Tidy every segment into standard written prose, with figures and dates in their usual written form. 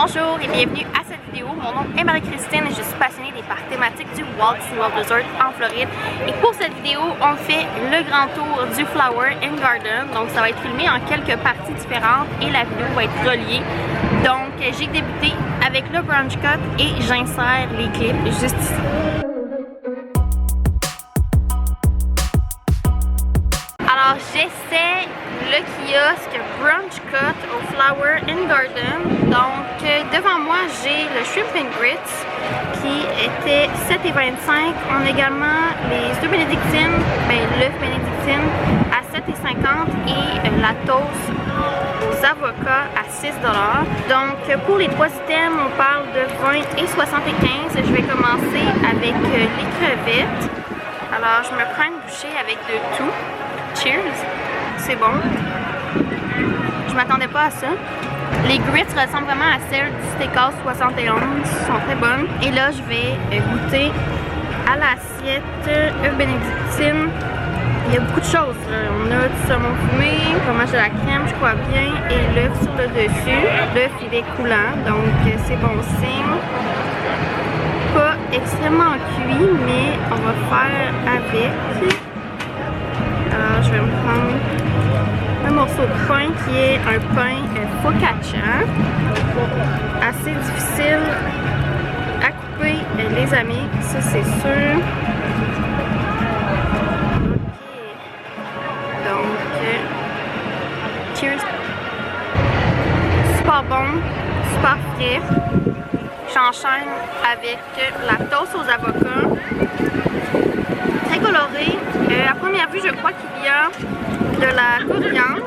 Bonjour et bienvenue à cette vidéo. Mon nom est Marie-Christine et je suis passionnée des parcs thématiques du Walt Disney World Resort en Floride. Et pour cette vidéo, on fait le grand tour du Flower and Garden. Donc ça va être filmé en quelques parties différentes et la vidéo va être reliée. Donc j'ai débuté avec le brunch cut et j'insère les clips juste ici. Alors j'essaie le kiosque brunch cut au Flower and Garden. Donc devant moi j'ai le Shrimp and Grits qui était 7,25. On a également les œufs bénédictines, l'œuf bénédictine à 7,50 et la toast aux avocats à 6 $. Donc pour les trois items on parle de 20 et 75. Je vais commencer avec les crevettes. Alors je me prends une bouchée avec de tout. Cheers! C'est bon. Je m'attendais pas à ça. Les grits ressemblent vraiment à celles du Steakhouse 71. Elles sont très bonnes. Et là, je vais goûter à l'assiette œufs bénédictine. Il y a beaucoup de choses. On a du saumon fumé, fromage de la crème, je crois bien, et l'œuf sur le dessus. L'œuf, il est coulant, donc c'est bon signe. Pas extrêmement cuit, mais on va faire avec. Alors, je vais me prendre un morceau de pain qui est un pain focaccia. Assez difficile à couper, les amis, ça c'est sûr. Ok. Donc, cheers. Super bon, super frais. J'enchaîne avec la toast aux avocats. Très coloré. À première vue, je crois qu'il y a de la coriandre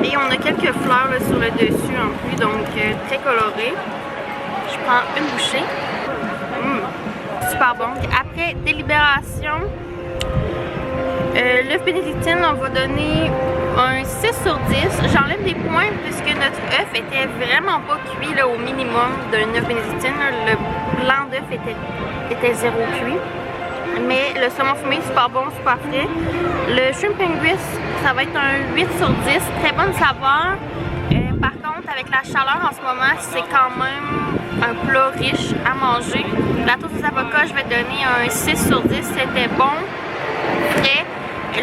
et on a quelques fleurs là, sur le dessus en plus, donc très coloré. Je prends une bouchée. Super bon. Après délibération, l'œuf bénédictine, on va donner un 6 sur 10. J'enlève des points puisque notre œuf était vraiment pas cuit là, au minimum d'un œuf bénédictine. Le blanc d'œuf était zéro cuit. Mais le saumon fumé, super bon, super frais. Le Shrimp and Grits, ça va être un 8 sur 10. Très bonne saveur. Par contre, avec la chaleur en ce moment, c'est quand même un plat riche à manger. La toast aux avocats, je vais donner un 6 sur 10. C'était bon, frais.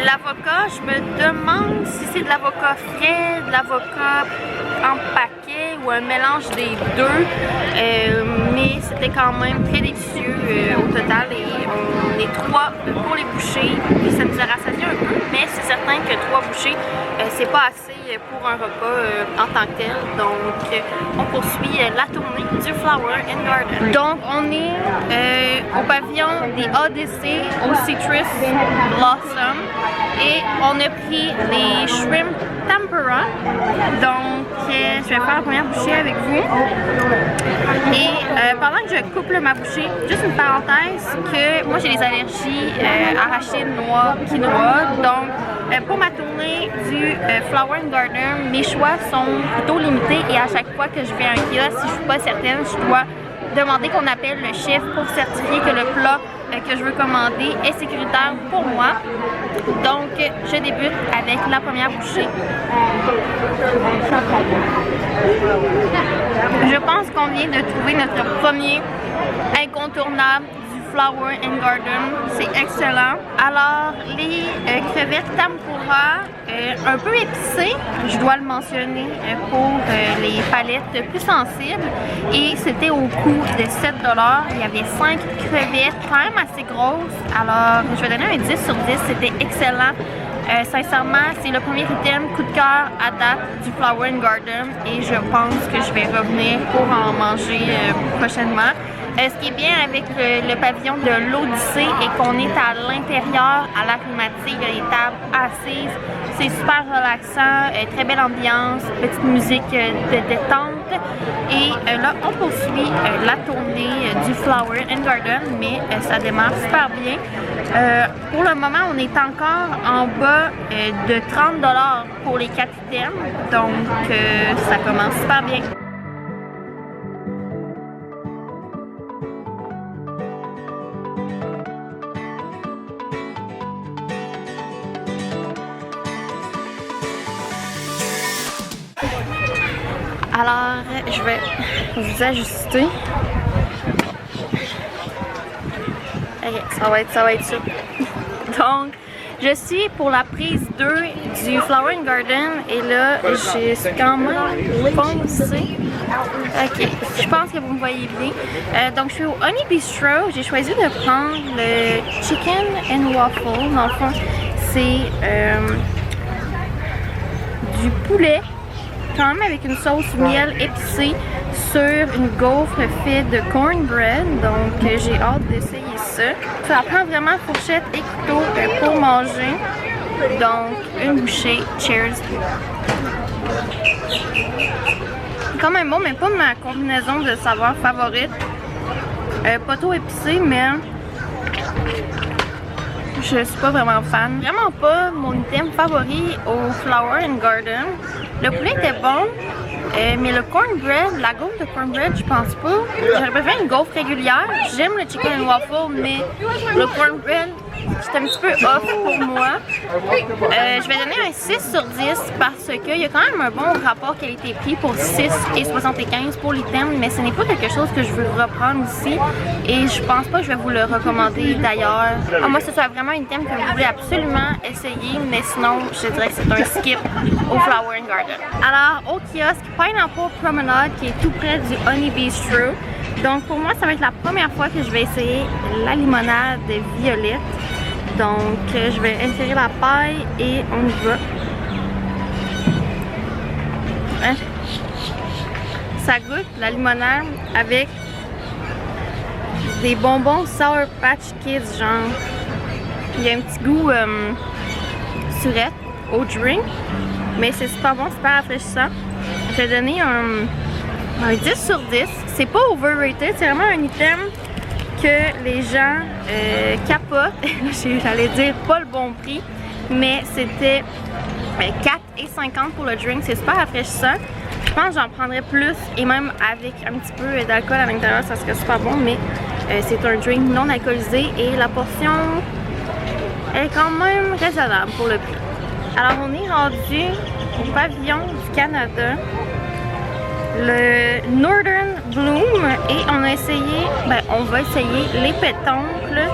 L'avocat, je me demande si c'est de l'avocat frais, de l'avocat en paquet ou un mélange des deux. Mais c'était quand même très délicieux au total et on est 3 pour les bouchées. Puis ça nous a rassasié un peu, mais c'est certain que 3 bouchées, c'est pas assez pour un repas en tant que tel. Donc on poursuit la tournée du Flower and Garden. Donc on est au pavillon des ADC au Citrus Blossom. Et on a pris les shrimp tempura. Donc, je vais faire la première bouchée avec vous. Et pendant que je coupe ma bouchée, juste une parenthèse que moi j'ai des allergies arachides, noix, quinoa. Donc, pour ma tournée du Flower and Garden, mes choix sont plutôt limités. Et à chaque fois que je vais à un kiosque, si je suis pas certaine, je dois demander qu'on appelle le chef pour certifier que le plat que je veux commander est sécuritaire pour moi. Donc, je débute avec la première bouchée. Je pense qu'on vient de trouver notre premier incontournable du Flower and Garden. C'est excellent. Alors, les crevettes tempura, un peu épicées, je dois le mentionner pour les palettes plus sensibles. Et c'était au coût de 7 $. Il y avait 5 crevettes, quand même assez grosses. Alors, je vais donner un 10 sur 10. C'était excellent. Sincèrement, c'est le premier item coup de cœur à date du Flower and Garden et je pense que je vais revenir pour en manger prochainement. Ce qui est bien avec le pavillon de l'Odyssée est qu'on est à l'intérieur, à l'air climatique, il y a des tables assises, c'est super relaxant, très belle ambiance, petite musique de détente. Et là, on poursuit la tournée du Flower and Garden, mais ça démarre super bien. Pour le moment, on est encore en bas de 30 $ pour les 4 items, donc ça commence super bien. Alors, je vais vous ajuster. Ok, ça va être ça. Donc, je suis pour la prise 2 du Flower & Garden et là, je suis quand même foncée. Ok, je pense que vous me voyez bien. Donc, je suis au Honey Bistro. J'ai choisi de prendre le Chicken and Waffle. Dans le fond, c'est du poulet, quand même avec une sauce miel épicée sur une gaufre faite de cornbread. Donc, j'ai hâte d'essayer ça. Ça prend vraiment fourchette et couteau pour manger. Donc, une bouchée. Cheers! Quand même bon, mais pas ma combinaison de saveurs favorite. Pas trop épicé, mais je suis pas vraiment fan. Vraiment pas mon item favori au Flower & Garden. Le poulet était bon, mais le cornbread, la gaufre de cornbread, je pense pas. J'aurais préféré une gaufre régulière. J'aime le chicken and waffle, mais le cornbread, c'est un petit peu off pour moi. Je vais donner un 6 sur 10 parce qu'il y a quand même un bon rapport qualité-prix pour 6,75 pour l'item, mais ce n'est pas quelque chose que je veux reprendre ici et je pense pas que je vais vous le recommander d'ailleurs. À moi, ce soit vraiment un item que vous voulez absolument essayer, mais sinon, je dirais que c'est un skip au Flower & Garden. Alors, au kiosque Pineapple Promenade qui est tout près du Honey Bistro. Donc, pour moi, ça va être la première fois que je vais essayer la limonade violette. Donc, je vais insérer la paille et on y va. Hein? Ça goûte la limonade avec des bonbons Sour Patch Kids, genre. Il y a un petit goût surette au drink, mais c'est super bon, super rafraîchissant. Je vais donner un 10 sur 10. C'est pas overrated, c'est vraiment un item que les gens capotent. J'allais dire pas le bon prix, mais c'était 4,50 pour le drink. C'est super rafraîchissant. Je pense que j'en prendrais plus et même avec un petit peu d'alcool à l'intérieur, ça serait super bon, mais c'est un drink non alcoolisé et la portion est quand même raisonnable pour le prix. Alors on est rendu au pavillon du Canada, le Northern Bloom, et on a essayé, on va essayer les pétoncles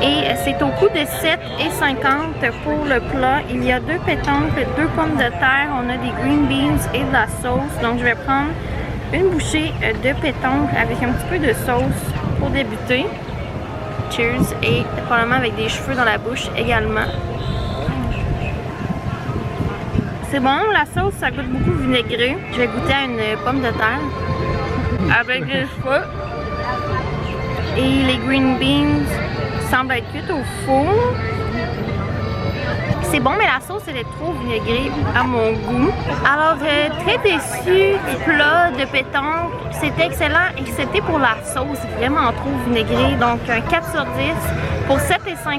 et c'est au coût de 7,50 pour le plat. Il y a 2 pétoncles, 2 pommes de terre, on a des green beans et de la sauce. Donc je vais prendre une bouchée de pétoncles avec un petit peu de sauce pour débuter. Cheers! Et probablement avec des cheveux dans la bouche également. C'est bon, la sauce, ça goûte beaucoup vinaigré. Je vais goûter à une pomme de terre avec des cheveux. Et les green beans semblent être cuites au four. C'est bon, mais la sauce, elle est trop vinaigrée à mon goût. Alors, très déçue du plat de pétanque. C'était excellent, excepté pour la sauce, vraiment trop vinaigrée. Donc, un 4 sur 10 pour 7,50.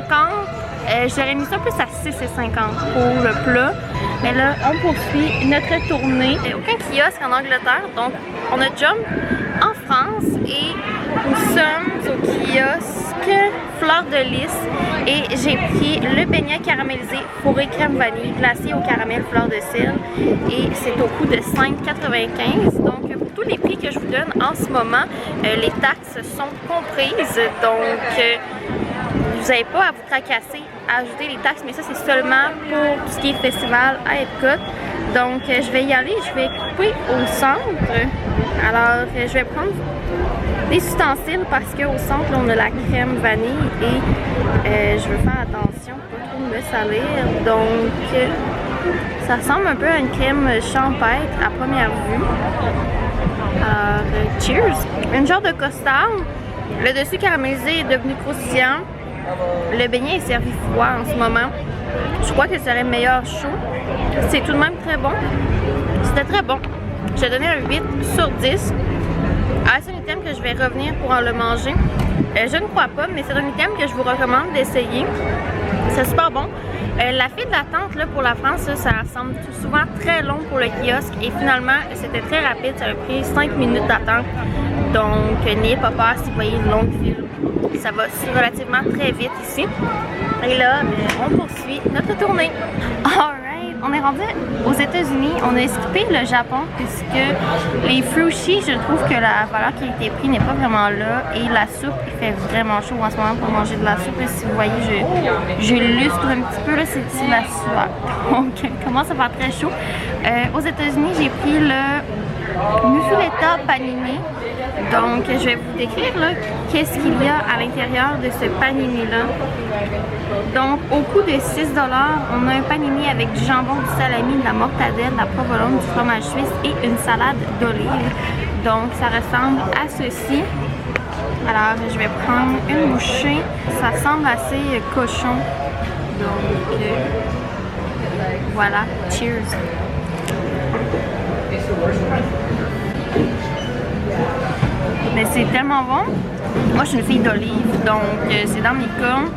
J'aurais mis ça plus à 6,50 pour le plat. Mais là, on poursuit notre tournée. Il n'y a aucun kiosque en Angleterre, donc on a jump en France et nous sommes au kiosque Fleur de Lys et j'ai pris le beignet caramélisé fourré crème vanille glacé au caramel fleur de sel et c'est au coût de 5,95. Donc pour tous les prix que je vous donne en ce moment, les taxes sont comprises, donc vous n'avez pas à vous tracasser à ajouter les taxes, mais ça c'est seulement pour tout ce qui est festival à Epcot. Donc je vais y aller, je vais couper au centre. Alors je vais prendre des ustensiles parce qu'au centre on a la crème vanille et je veux faire attention pour pas trop me salir. Donc ça ressemble un peu à une crème champêtre à première vue. Alors cheers! Une genre de costard. Le dessus caramélisé est devenu croustillant. Le beignet est servi froid en ce moment. Je crois que ce serait meilleur chaud. C'est tout de même très bon. C'était très bon. Je vais donner un 8 sur 10. C'est un item que je vais revenir pour le manger. Je ne crois pas, mais c'est un item que je vous recommande d'essayer. C'est super bon. La file d'attente pour la France, ça semble souvent très long pour le kiosque. Et finalement, c'était très rapide. Ça a pris 5 minutes d'attente. Donc, n'ayez pas peur si vous voyez une longue file. Ça va relativement très vite ici. Et là, on poursuit notre tournée. Alright, on est rendu aux États-Unis. On a skippé le Japon puisque les sushis, je trouve que la valeur qualité-prix n'est pas vraiment là. Et la soupe, il fait vraiment chaud en ce moment pour manger de la soupe. Là, si vous voyez, je lustre un petit peu, là, c'est la sueur. Donc, il commence à faire très chaud. Aux États-Unis, j'ai pris le muffuletta panini. Donc, je vais vous décrire qu'est-ce qu'il y a à l'intérieur de ce panini-là. Donc, au coût de 6 $, on a un panini avec du jambon, du salami, de la mortadelle, de la provolone, du fromage suisse et une salade d'olive. Donc, ça ressemble à ceci. Alors, je vais prendre une bouchée. Ça semble assez cochon. Donc, voilà. Cheers! Mais c'est tellement bon. Moi, je suis une fille d'olive, donc c'est dans mes cornes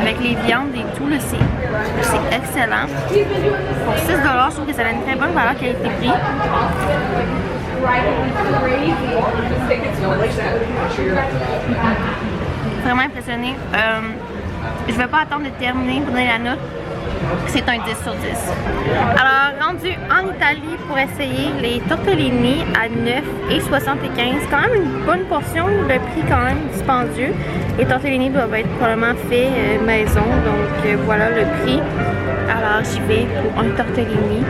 avec les viandes et tout. C'est excellent. Pour 6 $, je trouve que ça a une très bonne valeur qualité-prix. Vraiment impressionnée. Je ne vais pas attendre de terminer pour donner la note. C'est un 10 sur 10. Alors, rendu en Italie pour essayer les tortellini à 9,75 $. Quand même une bonne portion, le prix quand même dispendieux. Les tortellini doivent être probablement faits maison, donc voilà le prix. Alors, j'y vais pour un tortellini.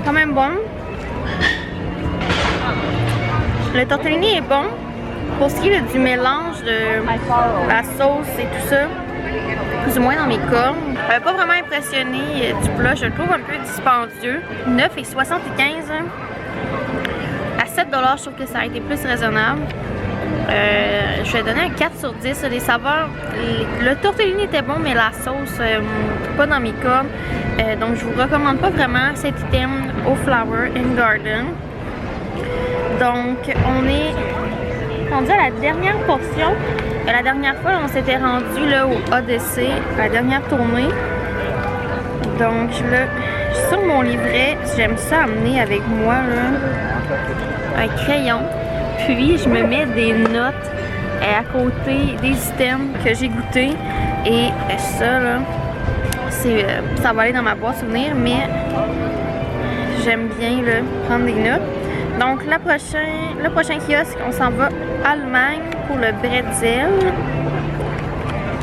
Quand même bon. Le tortellini est bon. Pour ce qui est du mélange de la sauce et tout ça, plus ou moins dans mes cornes, pas vraiment impressionné du plat, je le trouve un peu dispendieux. 9,75 $. À 7 $, je trouve que ça a été plus raisonnable. Je vais donner un 4 sur 10. Les saveurs, le tortellini était bon, mais la sauce, pas dans mes cornes. Donc je vous recommande pas vraiment cet item au Flower & Garden. Donc on est rendu à la dernière portion. La dernière fois, on s'était rendu là au ADC, la dernière tournée. Donc là, sur mon livret, j'aime ça amener avec moi là, un crayon. Puis je me mets des notes à côté des items que j'ai goûté. Et ça là, ça va aller dans ma boîte souvenir, mais j'aime bien là, prendre des notes. Donc le prochain kiosque, on s'en va à Allemagne pour le bretzel.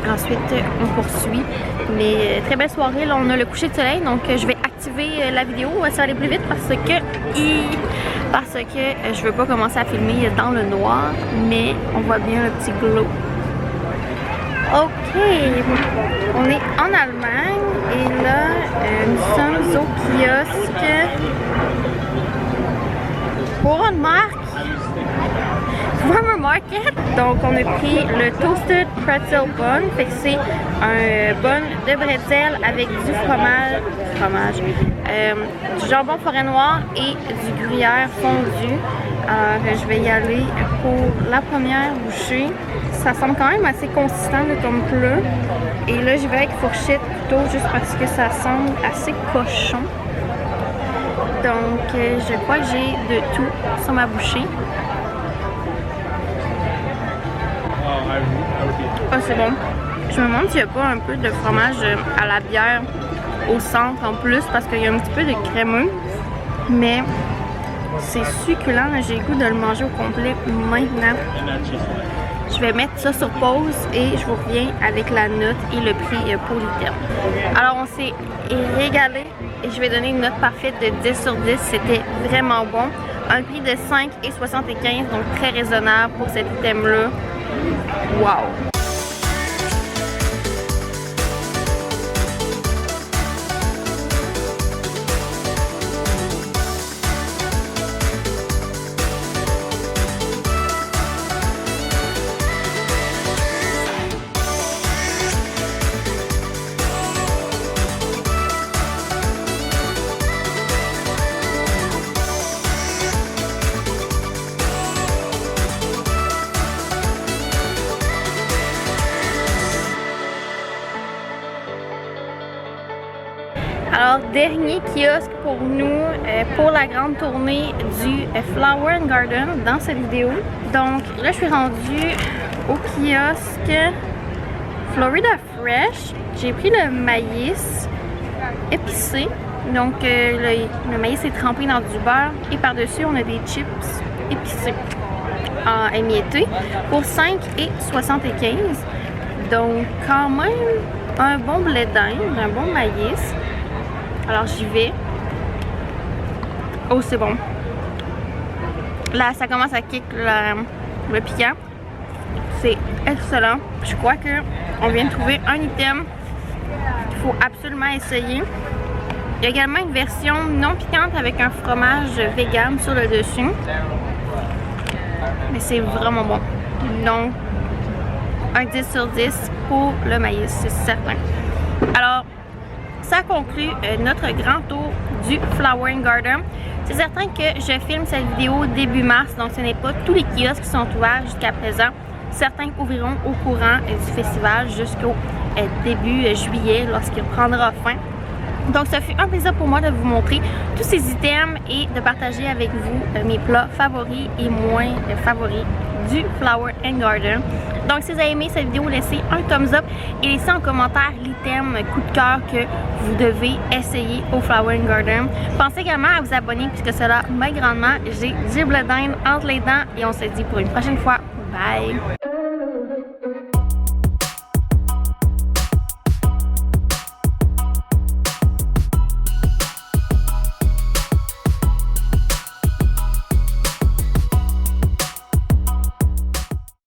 Ensuite, on poursuit. Mais très belle soirée, là on a le coucher de soleil, donc je vais activer la vidéo. Ça va aller plus vite parce que je veux pas commencer à filmer dans le noir, mais on voit bien le petit glow. Ok, on est en Allemagne et là nous sommes au kiosque pour une marque Farmer Market. Donc on a pris le Toasted Pretzel Bun, fait que c'est un bun de bretzel avec du fromage, du jambon forêt noire et du gruyère fondu. Alors je vais y aller pour la première bouchée. Ça semble quand même assez consistant là, comme plat. Et là je vais avec fourchette couteau juste parce que ça semble assez cochon. Donc je crois que j'ai de tout sur ma bouchée. Ah, c'est bon. Je me demande s'il n'y a pas un peu de fromage à la bière au centre en plus parce qu'il y a un petit peu de crémeux. Mais c'est succulent. J'ai le goût de le manger au complet maintenant. Je vais mettre ça sur pause et je vous reviens avec la note et le prix pour l'item. Alors on s'est régalé et je vais donner une note parfaite de 10 sur 10. C'était vraiment bon. Un prix de 5,75 $, donc très raisonnable pour cet item-là. Wow! Alors, dernier kiosque pour nous, pour la grande tournée du Flower & Garden dans cette vidéo. Donc là, je suis rendue au kiosque Florida Fresh. J'ai pris le maïs épicé. Donc le maïs est trempé dans du beurre et par-dessus on a des chips épicés émiettés pour 5,75 $. Donc quand même un bon blé d'Inde, un bon maïs. Alors j'y vais. Oh c'est bon. Là ça commence à kick le piquant. C'est excellent. Je crois que on vient de trouver un item qu'il faut absolument essayer. Il y a également une version non piquante avec un fromage vegan sur le dessus. Mais c'est vraiment bon. Donc, un 10 sur 10 pour le maïs, c'est certain. Alors, ça conclut notre grand tour du Flower & Garden. C'est certain que je filme cette vidéo début mars, donc ce n'est pas tous les kiosques qui sont ouverts jusqu'à présent. Certains ouvriront au courant du festival jusqu'au début juillet lorsqu'il prendra fin. Donc ça fut un plaisir pour moi de vous montrer tous ces items et de partager avec vous mes plats favoris et moins favoris du Flower & Garden. Donc si vous avez aimé cette vidéo, laissez un thumbs up et laissez en commentaire l'item coup de cœur que vous devez essayer au Flower & Garden. Pensez également à vous abonner puisque cela m'aide grandement. J'ai du blé d'Inde entre les dents et on se dit pour une prochaine fois. Bye!